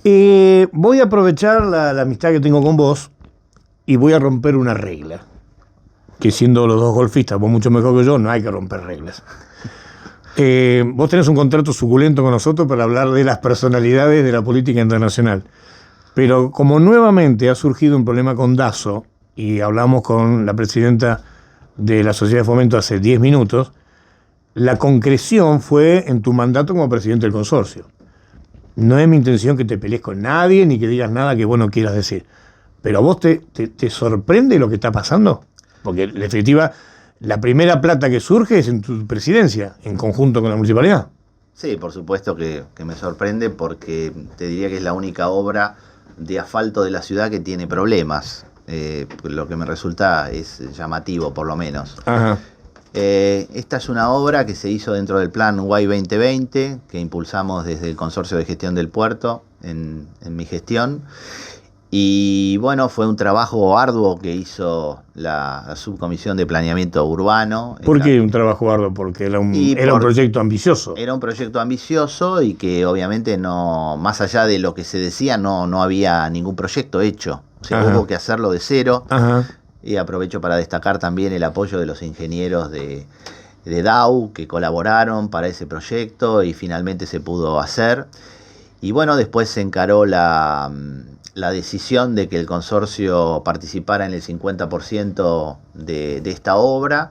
Voy a aprovechar la amistad que tengo con vos y voy a romper una regla. Que siendo los dos golfistas, vos mucho mejor que yo, no hay que romper reglas. Vos tenés un contrato suculento con nosotros para hablar de las personalidades de la política internacional. Pero como nuevamente ha surgido un problema con Dazo, y hablamos con la presidenta de la Sociedad de Fomento hace 10 minutos, la concreción fue en tu mandato como presidente del consorcio. No es mi intención que te pelees con nadie, ni que digas nada que vos no quieras decir. Pero a vos te sorprende lo que está pasando. Porque en definitiva, la primera plata que surge es en tu presidencia, en conjunto con la municipalidad. Sí, por supuesto que me sorprende, porque te diría que es la única obra de asfalto de la ciudad que tiene problemas. Lo que me resulta es llamativo, por lo menos. Ajá. Esta es una obra que se hizo dentro del plan UAI 2020, que impulsamos desde el Consorcio de Gestión del Puerto en mi gestión. Y bueno, fue un trabajo arduo que hizo la Subcomisión de Planeamiento Urbano. ¿Por qué un trabajo arduo? Porque era un proyecto ambicioso. Era un proyecto ambicioso y que obviamente no, más allá de lo que se decía, no había ningún proyecto hecho. O sea, hubo que hacerlo de cero. Ajá. Y aprovecho para destacar también el apoyo de los ingenieros de DAU que colaboraron para ese proyecto y finalmente se pudo hacer. Y bueno, después se encaró la decisión de que el consorcio participara en el 50% de esta obra.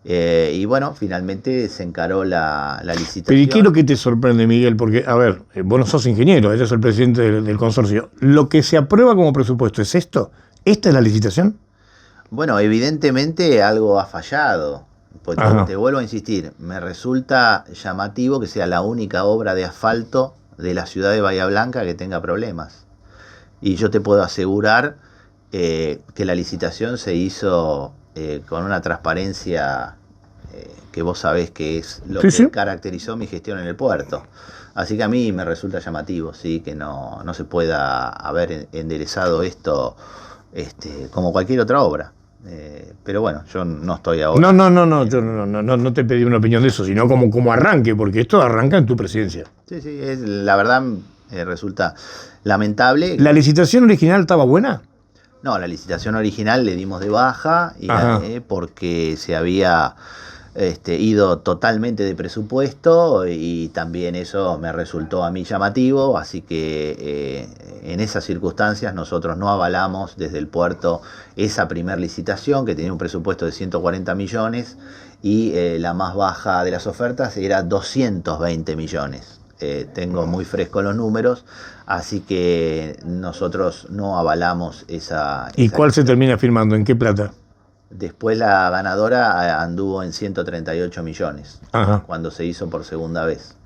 Y bueno, finalmente se encaró la licitación. Pero ¿y qué es lo que te sorprende, Miguel? Porque, a ver, vos no sos ingeniero, eres el presidente del consorcio. ¿Lo que se aprueba como presupuesto es esto? ¿Esta es la licitación? Bueno, evidentemente algo ha fallado. Porque te vuelvo a insistir, me resulta llamativo que sea la única obra de asfalto de la ciudad de Bahía Blanca que tenga problemas. Y yo te puedo asegurar que la licitación se hizo con una transparencia que vos sabés que es lo que caracterizó mi gestión en el puerto. Así que a mí me resulta llamativo, sí, que no se pueda haber enderezado esto como cualquier otra obra. Pero bueno, yo no estoy ahora. Yo no te pedí una opinión de eso, sino como arranque, porque esto arranca en tu presidencia. Sí, la verdad resulta lamentable. ¿La licitación original estaba buena? No, la licitación original le dimos de baja porque se había ido totalmente de presupuesto y también eso me resultó a mí llamativo, así que en esas circunstancias nosotros no avalamos desde el puerto esa primer licitación que tenía un presupuesto de 140 millones y la más baja de las ofertas era 220 millones. Tengo muy fresco los números, así que nosotros no avalamos esa... ¿Y cuál se termina firmando? ¿En qué plata? Después la ganadora anduvo en 138 millones, cuando se hizo por segunda vez.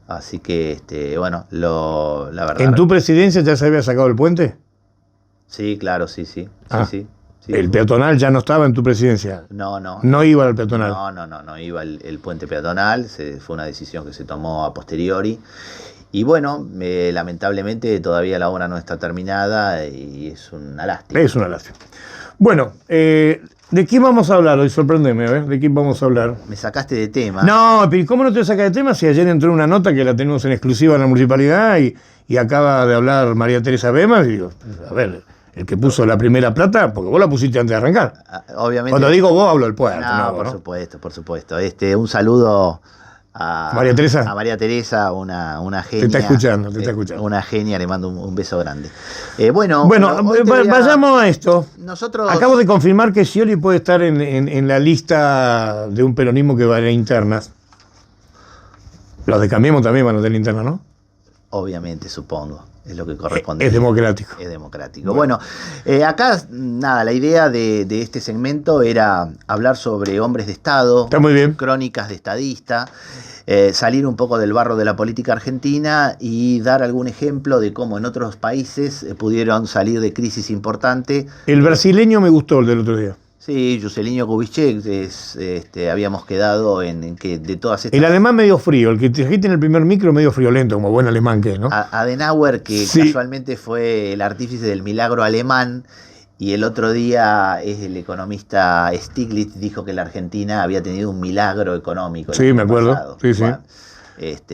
Así que, bueno, la verdad... ¿En tu presidencia ya se había sacado el puente? Sí, claro, sí. Sí, ¿El peatonal ya no estaba en tu presidencia? No. ¿No iba al peatonal? No iba el puente peatonal, fue una decisión que se tomó a posteriori. Y bueno, lamentablemente todavía la obra no está terminada y es una lástima. Es una lástima. Bueno, ¿de qué vamos a hablar hoy? Sorpréndeme, a ver, ¿de qué vamos a hablar? Me sacaste de tema. No, pero ¿cómo no te sacas de tema si ayer entró una nota que la tenemos en exclusiva en la municipalidad y acaba de hablar María Teresa Bemas? Y digo, a ver, el que puso la primera plata, porque vos la pusiste antes de arrancar. Obviamente. Cuando digo vos, hablo del puerto. Por supuesto. Un saludo a María Teresa. A María Teresa, una genia. Te está escuchando. Una genia, le mando un beso grande. Bueno, vayamos a esto. Nosotros... Acabo de confirmar que Scioli puede estar en la lista de un peronismo que va a tener internas. Los de Cambiemos también van a tener internas, ¿no? Obviamente, supongo. Es lo que corresponde. Es democrático. Es democrático. Bueno, acá, nada, la idea de este segmento era hablar sobre hombres de Estado. Está muy bien. Crónicas de estadista. Salir un poco del barro de la política argentina y dar algún ejemplo de cómo en otros países pudieron salir de crisis importante. El brasileño me gustó el del otro día. Sí, Juscelino Kubitschek, habíamos quedado en que de todas estas... El alemán medio frío, el que trajiste en el primer micro medio friolento, como buen alemán que es, ¿no? Adenauer, que casualmente fue el artífice del milagro alemán, y el otro día el economista Stiglitz dijo que la Argentina había tenido un milagro económico. Sí, me acuerdo. Pasado. Sí. Bueno,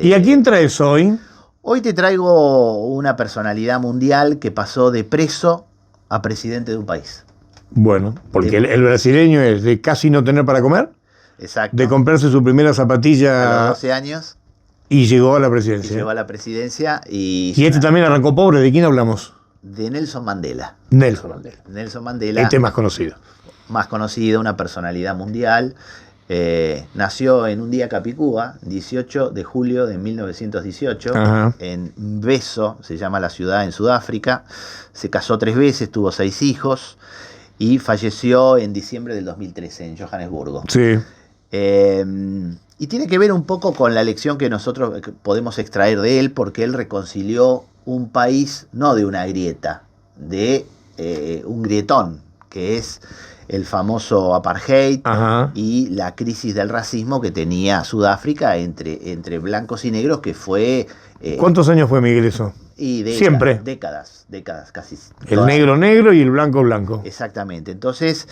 ¿Y a quién traes hoy? Hoy te traigo una personalidad mundial que pasó de preso a presidente de un país. Bueno, porque el brasileño es de casi no tener para comer, Exacto. de comprarse su primera zapatilla a los 12 años. Y llegó a la presidencia. Y llegó a la presidencia. Y este también arrancó pobre. ¿De quién hablamos? De Nelson Mandela. Nelson Mandela. Nelson Mandela. Este más conocido. Más conocido, una personalidad mundial. Nació en un día Capicúa, 18 de julio de 1918, Ajá. en Mvezo, se llama la ciudad, en Sudáfrica. Se casó 3 veces, tuvo 6 hijos y falleció en diciembre del 2013 en Johannesburgo. Sí. Y tiene que ver un poco con la lección que nosotros podemos extraer de él, porque él reconcilió un país no de una grieta, de un grietón, que es el famoso apartheid. Ajá. Y la crisis del racismo que tenía Sudáfrica entre blancos y negros, que fue... ¿Cuántos años fue, Miguel, eso? Y siempre. Décadas, casi. El negro negro y el blanco blanco. Exactamente. Entonces,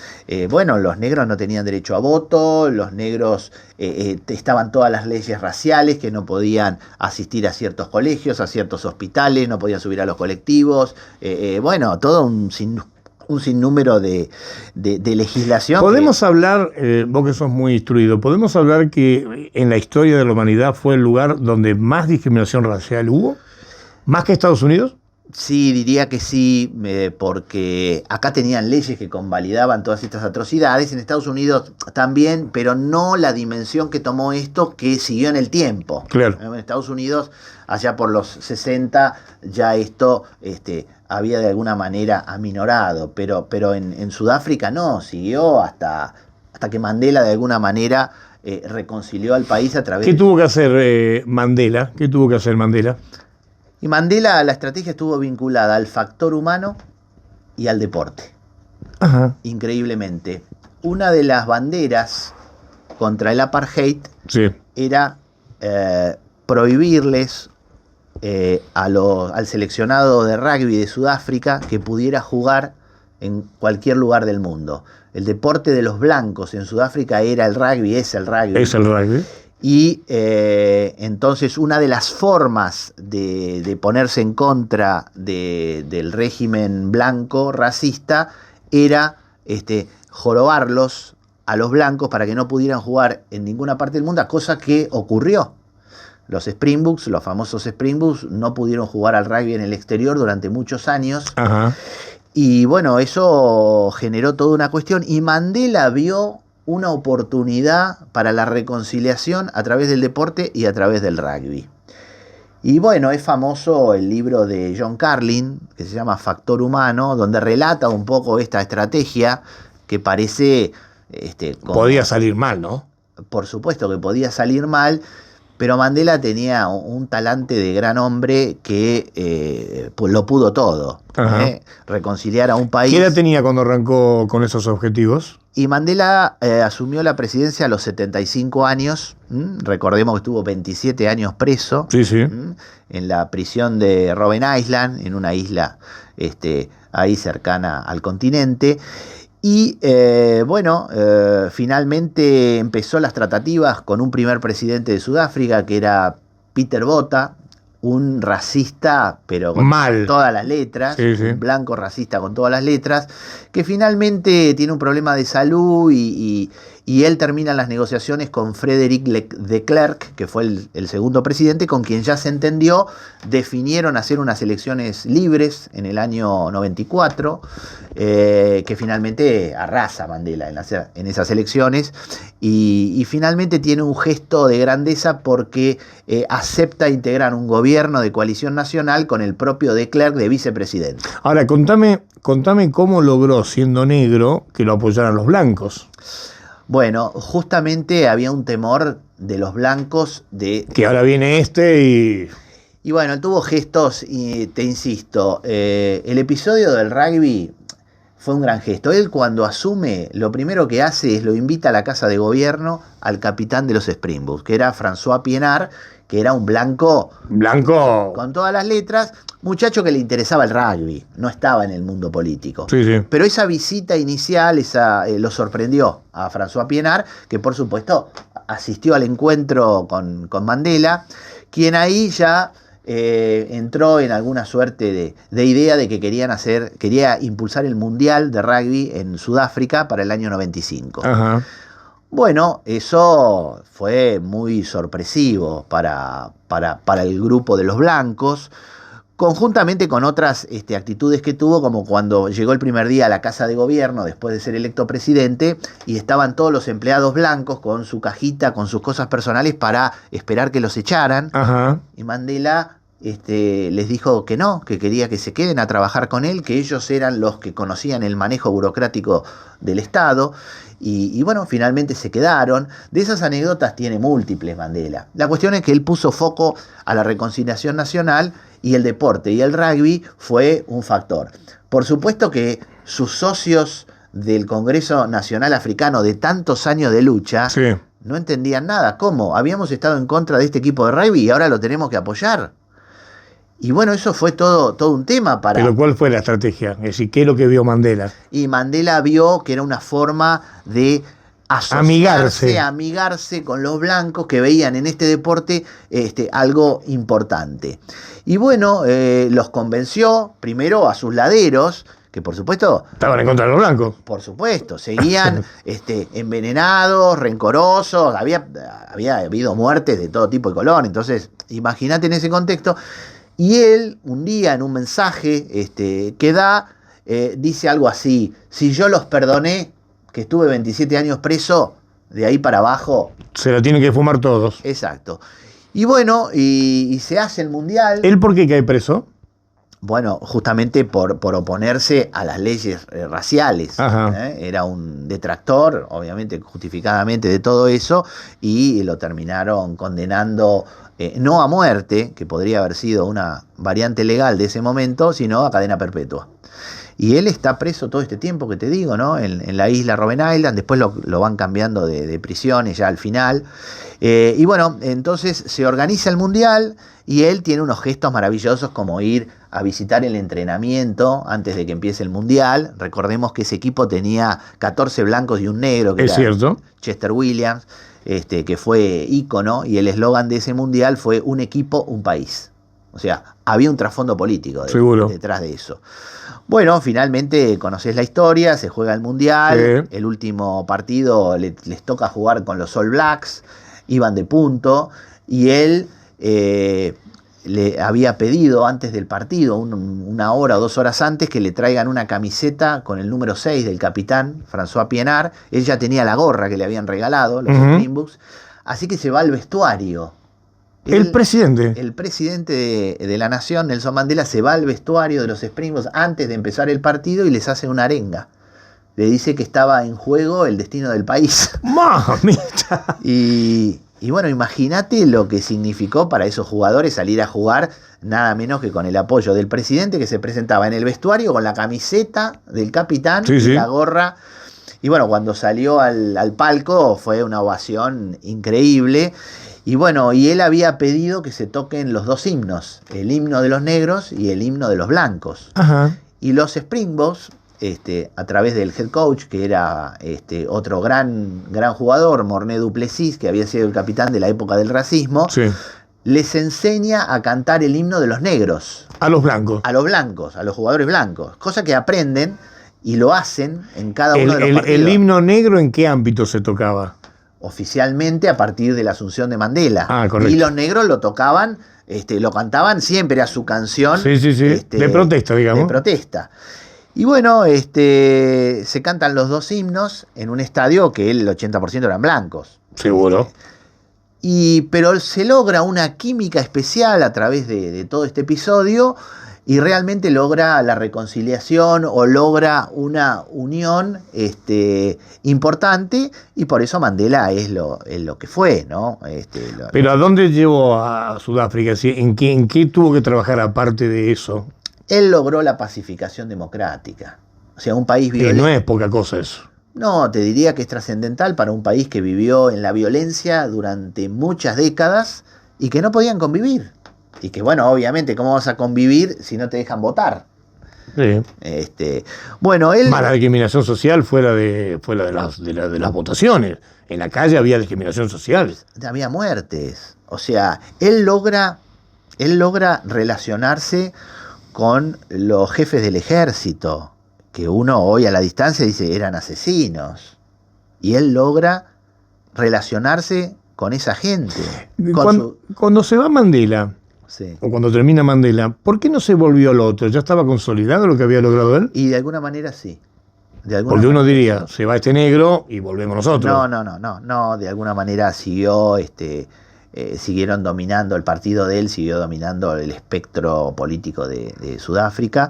bueno, los negros no tenían derecho a voto, los negros estaban todas las leyes raciales, que no podían asistir a ciertos colegios, a ciertos hospitales, no podían subir a los colectivos. Bueno, todo un sinnúmero de legislación. Podemos hablar, vos que sos muy instruido, podemos hablar que en la historia de la humanidad fue el lugar donde más discriminación racial hubo. ¿Más que Estados Unidos? Sí, diría que sí, porque acá tenían leyes que convalidaban todas estas atrocidades, en Estados Unidos también, pero no la dimensión que tomó esto, que siguió en el tiempo. Claro. En Estados Unidos, allá por los 60, ya esto había de alguna manera aminorado, pero en Sudáfrica no, siguió hasta que Mandela de alguna manera reconcilió al país a través ¿Qué tuvo que hacer Mandela? ¿Qué tuvo que hacer Mandela? Y Mandela, la estrategia estuvo vinculada al factor humano y al deporte. Ajá. Increíblemente. Una de las banderas contra el apartheid sí. era prohibirles al seleccionado de rugby de Sudáfrica que pudiera jugar en cualquier lugar del mundo. El deporte de los blancos en Sudáfrica era el rugby, es el rugby. Es el rugby. Y entonces una de las formas de ponerse en contra del régimen blanco racista era jorobarlos a los blancos para que no pudieran jugar en ninguna parte del mundo, cosa que ocurrió. Los Springboks, los famosos Springboks, no pudieron jugar al rugby en el exterior durante muchos años. Ajá. Y bueno, eso generó toda una cuestión y Mandela vio una oportunidad para la reconciliación a través del deporte y a través del rugby. Y bueno, es famoso el libro de John Carlin, que se llama Factor Humano, donde relata un poco esta estrategia que parece... podía salir mal, ¿no? Por supuesto que podía salir mal, pero Mandela tenía un talante de gran hombre que pues lo pudo todo. Reconciliar a un país. ¿Qué edad tenía cuando arrancó con esos objetivos? Y Mandela asumió la presidencia a los 75 años. Recordemos que estuvo 27 años preso. Sí, sí. En la prisión de Robben Island, en una isla ahí cercana al continente. Y bueno, finalmente empezó las tratativas con un primer presidente de Sudáfrica, que era Peter Botha, un racista, pero con todas las letras, sí, sí. Un blanco racista con todas las letras, que finalmente tiene un problema de salud y él termina las negociaciones con Frédéric de Klerk, que fue el segundo presidente, con quien ya se entendió, definieron hacer unas elecciones libres en el año 94, que finalmente arrasa Mandela en esas elecciones, y finalmente tiene un gesto de grandeza porque acepta integrar un gobierno de coalición nacional con el propio de Klerk de vicepresidente. Ahora, contame cómo logró, siendo negro, que lo apoyaran los blancos. Bueno, justamente había un temor de los blancos de... Que ahora viene Y bueno, él tuvo gestos, y te insisto, el episodio del rugby fue un gran gesto. Él cuando asume, lo primero que hace es lo invita a la casa de gobierno al capitán de los Springboks, que era François Pienaar, que era un blanco con todas las letras, muchacho que le interesaba el rugby, no estaba en el mundo político. Sí, sí. Pero esa visita inicial lo sorprendió a François Pienaar, que por supuesto asistió al encuentro con Mandela, quien ahí ya entró en alguna suerte de idea de que quería impulsar el Mundial de Rugby en Sudáfrica para el año 95. Ajá. Bueno, eso fue muy sorpresivo para el grupo de los blancos, conjuntamente con otras actitudes que tuvo, como cuando llegó el primer día a la Casa de Gobierno después de ser electo presidente y estaban todos los empleados blancos con su cajita, con sus cosas personales para esperar que los echaran. Ajá. Y Mandela les dijo que no, que quería que se queden a trabajar con él, que ellos eran los que conocían el manejo burocrático del Estado. Y bueno, finalmente se quedaron. De esas anécdotas tiene múltiples Mandela. La cuestión es que él puso foco a la reconciliación nacional y el deporte y el rugby fue un factor. Por supuesto que sus socios del Congreso Nacional Africano de tantos años de lucha Sí. no entendían nada. ¿Cómo? Habíamos estado en contra de este equipo de rugby y ahora lo tenemos que apoyar. Y bueno, eso fue todo un tema para... Pero ¿cuál fue la estrategia? Es decir, ¿qué es lo que vio Mandela? Y Mandela vio que era una forma de asociarse, amigarse con los blancos que veían en este deporte algo importante. Y bueno, los convenció primero a sus laderos, que por supuesto... Estaban en contra de los blancos. Por supuesto, seguían envenenados, rencorosos, había habido muertes de todo tipo y color, entonces imagínate en ese contexto. Y él, un día, en un mensaje que da, dice algo así: si yo los perdoné, que estuve 27 años preso, de ahí para abajo... Se lo tienen que fumar todos. Exacto. Y bueno, y se hace el Mundial. ¿Él por qué cae preso? Bueno, justamente por oponerse a las leyes raciales. Ajá. Era un detractor, obviamente, justificadamente, de todo eso, y lo terminaron condenando... no a muerte, que podría haber sido una variante legal de ese momento, sino a cadena perpetua. Y él está preso todo este tiempo que te digo, ¿no? En la isla Robben Island, después lo van cambiando de prisiones ya al final. Y bueno, entonces se organiza el Mundial y él tiene unos gestos maravillosos como ir a visitar el entrenamiento antes de que empiece el Mundial. Recordemos que ese equipo tenía 14 blancos y un negro, que Es era cierto. Chester Williams. Que fue ícono, y el eslogan de ese mundial fue un equipo, un país. O sea, había un trasfondo político detrás de eso. Bueno, finalmente conocés la historia, se juega el mundial, sí. El último partido les toca jugar con los All Blacks, iban de punto, y él le había pedido antes del partido, una hora o 2 horas antes, que le traigan una camiseta con el número 6 del capitán, François Pienaar. Él ya tenía la gorra que le habían regalado, los Springboks, así que se va al vestuario. El presidente de la nación, Nelson Mandela, se va al vestuario de los Springboks antes de empezar el partido y les hace una arenga. Le dice que estaba en juego el destino del país. ¡Mamita! Y bueno, imagínate lo que significó para esos jugadores salir a jugar nada menos que con el apoyo del presidente, que se presentaba en el vestuario con la camiseta del capitán y la gorra. Y bueno, cuando salió al palco fue una ovación increíble. Y bueno, y él había pedido que se toquen los 2 himnos, el himno de los negros y el himno de los blancos. Ajá. Y los Springboks, a través del head coach, que era otro gran jugador, Morné Duplessis, que había sido el capitán de la época del racismo, sí. Les enseña a cantar el himno de los negros. A los blancos. A los blancos, a los jugadores blancos. Cosa que aprenden y lo hacen en cada uno de los partidos. ¿El himno negro en qué ámbito se tocaba? Oficialmente a partir de la asunción de Mandela. Ah, correcto. Y los negros lo tocaban, lo cantaban, siempre era su canción. Sí. De protesta, digamos. De protesta. Y bueno, se cantan los 2 himnos en un estadio que el 80% eran blancos. Seguro. Pero se logra una química especial a través de todo este episodio y realmente logra la reconciliación o logra una unión importante, y por eso Mandela es lo que fue, ¿no? Pero ¿a dónde llevó a Sudáfrica? ¿En qué tuvo que trabajar aparte de eso? Él logró la pacificación democrática. O sea, un país violento. No es poca cosa eso. No, te diría que es trascendental para un país que vivió en la violencia durante muchas décadas y que no podían convivir. Y que, bueno, obviamente, ¿cómo vas a convivir si no te dejan votar? Sí. Bueno, él... Más la discriminación social fuera de las votaciones. En la calle había discriminación social. Había muertes. O sea, él logra él logra relacionarse con los jefes del ejército, que uno hoy a la distancia dice eran asesinos. Y él logra relacionarse con esa gente. Cuando se va Mandela, sí, o cuando termina Mandela, ¿por qué no se volvió al otro? ¿Ya estaba consolidado lo que había logrado él? Y de alguna manera sí. Porque uno diría, se va este negro y volvemos nosotros. No, de alguna manera siguieron dominando, el partido de él siguió dominando el espectro político de Sudáfrica.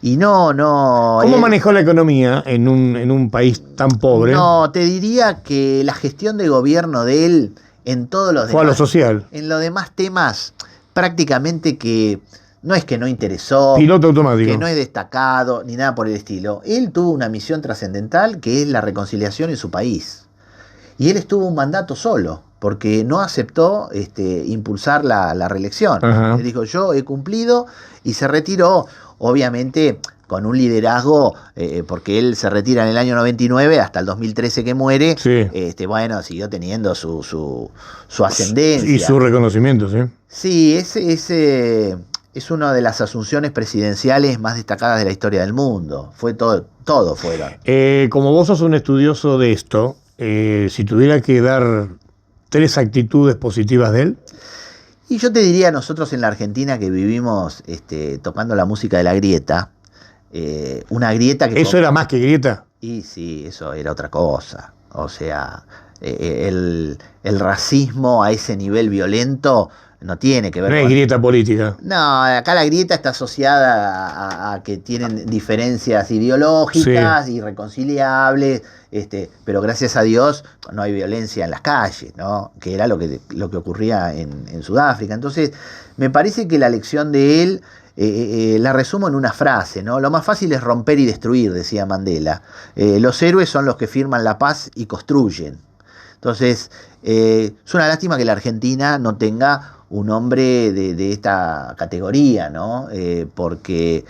Y ¿Cómo manejó la economía en un país tan pobre? No, te diría que la gestión de gobierno de él en todos los fue demás, a lo social. En los demás temas, prácticamente que no es que no interesó, piloto automático, que no es destacado, ni nada por el estilo. Él tuvo una misión trascendental que es la reconciliación en su país. Y él estuvo un mandato solo, porque no aceptó impulsar la reelección. Él dijo, yo he cumplido, y se retiró. Obviamente con un liderazgo, porque él se retira en el año 99 hasta el 2013 que muere, sí. Siguió teniendo su ascendencia. Y su reconocimiento, sí. Sí, es una de las asunciones presidenciales más destacadas de la historia del mundo. Fue todo fueron. Como vos sos un estudioso de esto, si tuviera que dar 3 actitudes positivas de él. Y yo te diría, nosotros en la Argentina que vivimos tocando la música de la grieta, una grieta que... ¿Eso era más que grieta? Y sí, eso era otra cosa. O sea, el racismo a ese nivel violento no tiene que ver con... No es grieta política. No, acá la grieta está asociada a que tienen diferencias ideológicas, sí, irreconciliables, pero gracias a Dios no hay violencia en las calles, ¿no? Que era lo que ocurría en Sudáfrica. Entonces, me parece que la lección de él, la resumo en una frase, ¿no? Lo más fácil es romper y destruir, decía Mandela. Los héroes son los que firman la paz y construyen. Entonces, es una lástima que la Argentina no tenga un hombre de esta categoría, ¿no? Porque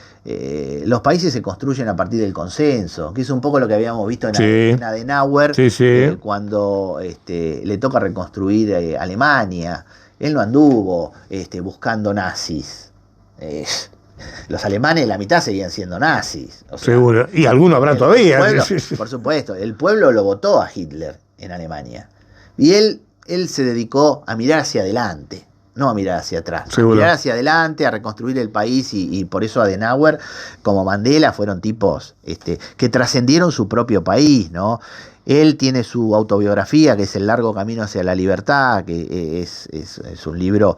los países se construyen a partir del consenso, que es un poco lo que habíamos visto en Adenauer, cuando le toca reconstruir Alemania. Él no anduvo buscando nazis. Los alemanes, la mitad seguían siendo nazis. O sea, seguro. Y alguno habrá todavía. Pueblo, por supuesto. El pueblo lo votó a Hitler en Alemania. Y él se dedicó a mirar hacia adelante. No a mirar hacia atrás, a mirar hacia adelante, a reconstruir el país, y por eso Adenauer, como Mandela, fueron tipos que trascendieron su propio país, ¿no? Él tiene su autobiografía, que es El largo camino hacia la libertad, que es un libro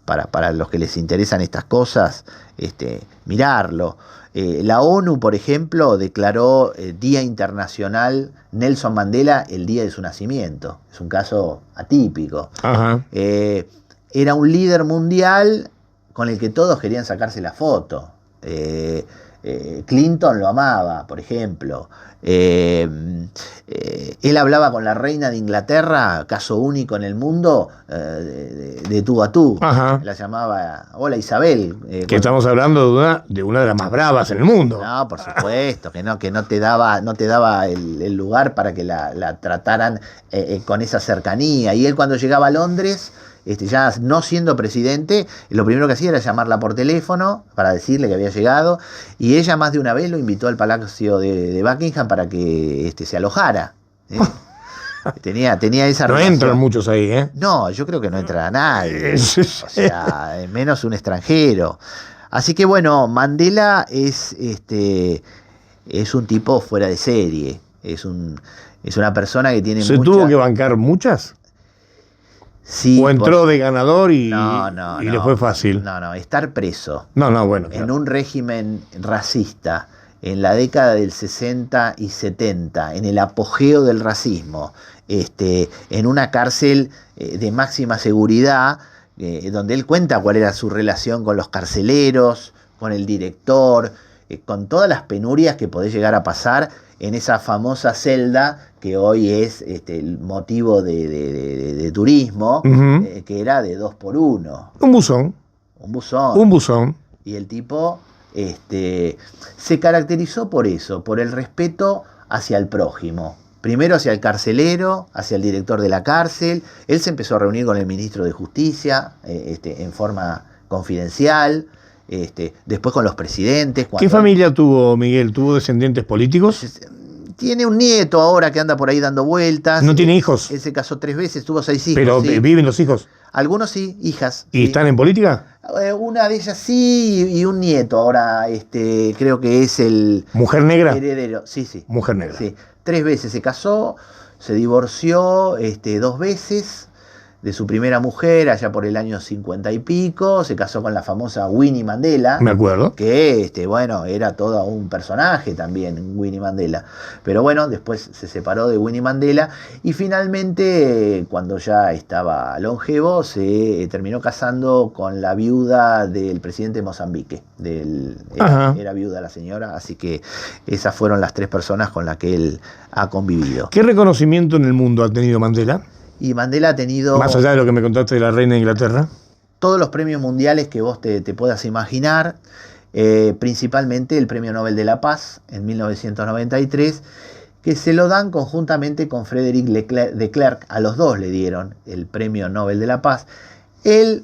para los que les interesan estas cosas, mirarlo. La ONU, por ejemplo, declaró Día Internacional Nelson Mandela el día de su nacimiento. Es un caso atípico. Ajá. Era un líder mundial con el que todos querían sacarse la foto. Clinton lo amaba, por ejemplo. Él hablaba con la reina de Inglaterra, caso único en el mundo, de tú a tú. Ajá. La llamaba, hola Isabel. Que estamos hablando de una de las más bravas en el mundo. No, por supuesto, que no te daba el lugar para que la trataran con esa cercanía. Y él, cuando llegaba a Londres, ya no siendo presidente, lo primero que hacía era llamarla por teléfono para decirle que había llegado, y ella más de una vez lo invitó al Palacio de Buckingham para que se alojara. Tenía esa relación. No entran muchos ahí, ¿eh? No, yo creo que no entra nadie. O sea, menos un extranjero. Así que bueno, Mandela es un tipo fuera de serie. Es una persona que tiene ¿Se tuvo que bancar muchas? Sí, ¿O entró de ganador y le fue fácil? No, estar preso. Bueno. En un régimen racista, en la década del 60 y 70, en el apogeo del racismo, en una cárcel de máxima seguridad, donde él cuenta cuál era su relación con los carceleros, con el director, con todas las penurias que podés llegar a pasar en esa famosa celda que hoy es el motivo de turismo, que era de 2x1. Un buzón. Y el tipo se caracterizó por eso, por el respeto hacia el prójimo. Primero hacia el carcelero, hacia el director de la cárcel. Él se empezó a reunir con el ministro de Justicia en forma confidencial, después con los presidentes. ¿Qué familia tuvo Miguel? ¿Tuvo descendientes políticos? Tiene un nieto ahora que anda por ahí dando vueltas. ¿No tiene hijos? Él se casó 3 veces, tuvo 6 hijos. ¿Pero sí. viven los hijos? Algunos sí, hijas. ¿Y sí. están en política? Una de ellas sí, y un nieto ahora, creo que es el ¿Mujer negra? heredero. Sí, sí. Mujer negra. Sí. 3 veces se casó, se divorció 2 veces de su primera mujer allá por el año 50 y pico, se casó con la famosa Winnie Mandela. Me acuerdo. Que, bueno, era todo un personaje también, Winnie Mandela. Pero bueno, después se separó de Winnie Mandela y finalmente, cuando ya estaba longevo, se terminó casando con la viuda del presidente de Mozambique. Era viuda la señora, así que esas fueron las 3 personas con las que él ha convivido. ¿Qué reconocimiento en el mundo ha tenido Mandela? Y Mandela ha tenido... Más allá de lo que me contaste de la reina de Inglaterra. Todos los premios mundiales que vos te puedas imaginar, principalmente el Premio Nobel de la Paz en 1993, que se lo dan conjuntamente con Frédéric de Klerk. A los 2 le dieron el Premio Nobel de la Paz. Él,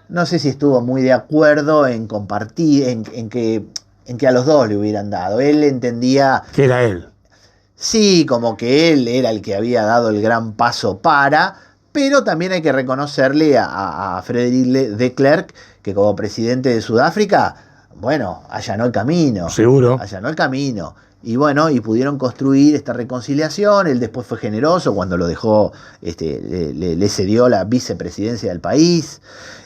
no sé si estuvo muy de acuerdo en compartir, en que a los 2 le hubieran dado. Él entendía... Que era él. Sí, como que él era el que había dado el gran paso pero también hay que reconocerle a Frédéric de Klerk que como presidente de Sudáfrica, bueno, allanó el camino. Seguro. Allanó el camino. Y bueno, y pudieron construir esta reconciliación. Él después fue generoso cuando lo dejó, le cedió la vicepresidencia del país,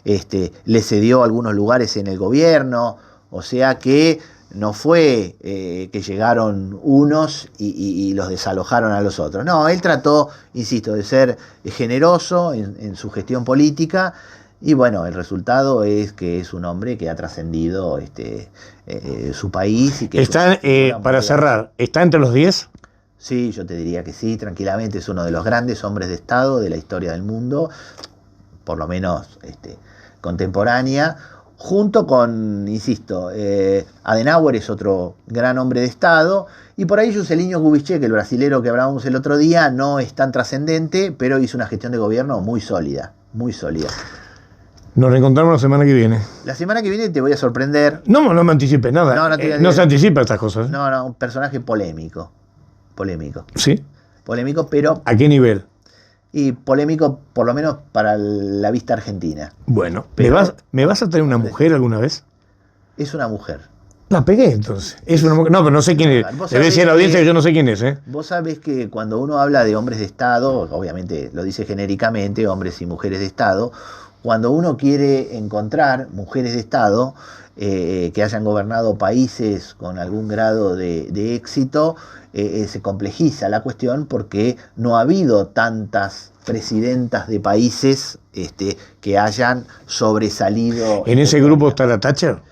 le cedió algunos lugares en el gobierno, o sea que no fue que llegaron unos y los desalojaron a los otros. No, él trató, insisto, de ser generoso en su gestión política y bueno, el resultado es que es un hombre que ha trascendido su país. Y que está, para cerrar, ¿está entre los 10? Sí, yo te diría que sí, tranquilamente. Es uno de los grandes hombres de Estado de la historia del mundo, por lo menos contemporánea. Junto con, insisto, Adenauer es otro gran hombre de Estado, y por ahí Juscelino Kubitschek, el brasilero que hablábamos el otro día, no es tan trascendente, pero hizo una gestión de gobierno muy sólida, muy sólida. Nos reencontramos la semana que viene. La semana que viene te voy a sorprender. No me anticipes nada. No se anticipa estas cosas. No, un personaje polémico. ¿Sí? Polémico, pero... ¿A qué nivel? Y polémico, por lo menos para la vista argentina. Bueno, pero, ¿me vas a traer una mujer alguna vez? Es una mujer. La pegué entonces. Es una mujer. No, pero no sé quién es. Debe decir a la audiencia que yo no sé quién es. Vos sabés que cuando uno habla de hombres de Estado, obviamente lo dice genéricamente, hombres y mujeres de Estado, cuando uno quiere encontrar mujeres de Estado que hayan gobernado países con algún grado de éxito, se complejiza la cuestión porque no ha habido tantas presidentas de países que hayan sobresalido. ¿En ese grupo está la Thatcher?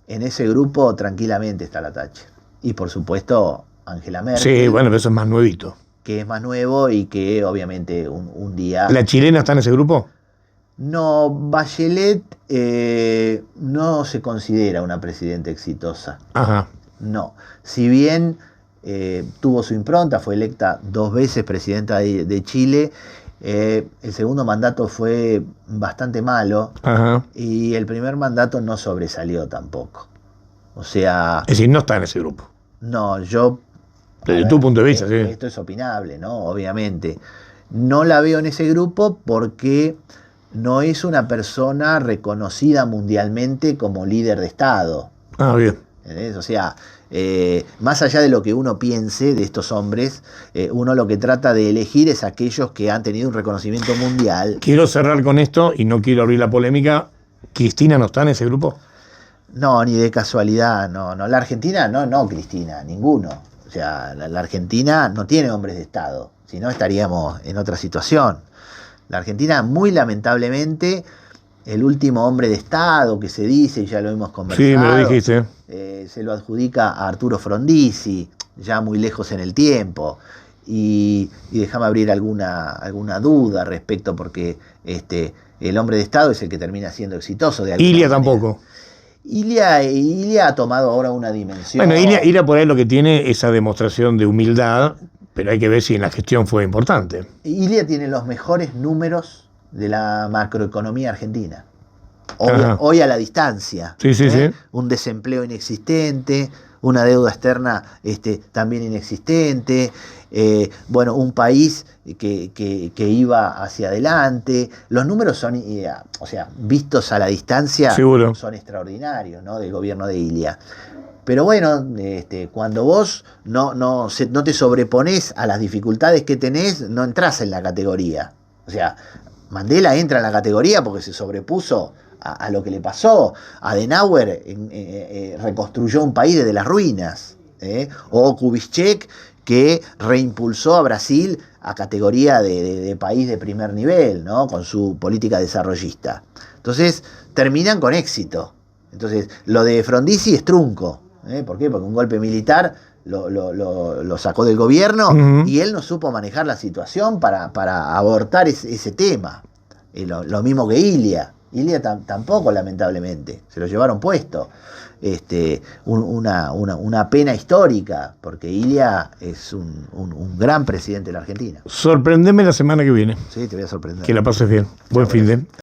En ese grupo tranquilamente está la Thatcher. Y por supuesto Angela Merkel. Sí, bueno, pero eso es más nuevito. Que es más nuevo y que obviamente un día... ¿La chilena está en ese grupo? No, Bachelet no se considera una presidenta exitosa. Ajá. No. Si bien tuvo su impronta, fue electa 2 veces presidenta de Chile, el segundo mandato fue bastante malo. Ajá. Y el primer mandato no sobresalió tampoco. O sea... Es decir, no está en ese grupo. No, yo... Desde tu punto de vista, sí. Esto es opinable, ¿no? Obviamente. No la veo en ese grupo porque no es una persona reconocida mundialmente como líder de Estado. Ah, bien. ¿Entendés? O sea, más allá de lo que uno piense de estos hombres, uno lo que trata de elegir es aquellos que han tenido un reconocimiento mundial. Quiero cerrar con esto y no quiero abrir la polémica. ¿Cristina no está en ese grupo? No, ni de casualidad, no. La Argentina, no, Cristina, ninguno. O sea, la Argentina no tiene hombres de Estado, si no estaríamos en otra situación. La Argentina, muy lamentablemente, el último hombre de Estado que se dice, ya lo hemos conversado. Sí, me lo dijiste. Se lo adjudica a Arturo Frondizi, ya muy lejos en el tiempo. Y déjame abrir alguna duda respecto, porque el hombre de Estado es el que termina siendo exitoso. Ilia tampoco. Ilia ha tomado ahora una dimensión. Bueno, Ilia por ahí lo que tiene esa demostración de humildad, pero hay que ver si en la gestión fue importante. Ilia tiene los mejores números de la macroeconomía argentina. hoy a la distancia. Sí, sí, sí. Un desempleo inexistente, una deuda externa también inexistente, bueno, un país que iba hacia adelante. Los números son, o sea, vistos a la distancia, seguro, son extraordinarios, ¿no? Del gobierno de Ilia. Pero bueno, cuando vos no te sobreponés a las dificultades que tenés, no entrás en la categoría. O sea, Mandela entra en la categoría porque se sobrepuso a lo que le pasó. Adenauer reconstruyó un país desde las ruinas. O Kubitschek, que reimpulsó a Brasil a categoría de país de primer nivel, ¿no? Con su política desarrollista. Entonces, terminan con éxito. Entonces, lo de Frondizi es trunco. ¿Por qué? Porque un golpe militar lo sacó del gobierno y él no supo manejar la situación para abortar ese tema. Lo mismo que Ilia. Ilia tampoco, lamentablemente. Se lo llevaron puesto. Una pena histórica, porque Ilia es un gran presidente de la Argentina. Sorprendeme la semana que viene. Sí, te voy a sorprender. Que la pases bien. Buen fin de.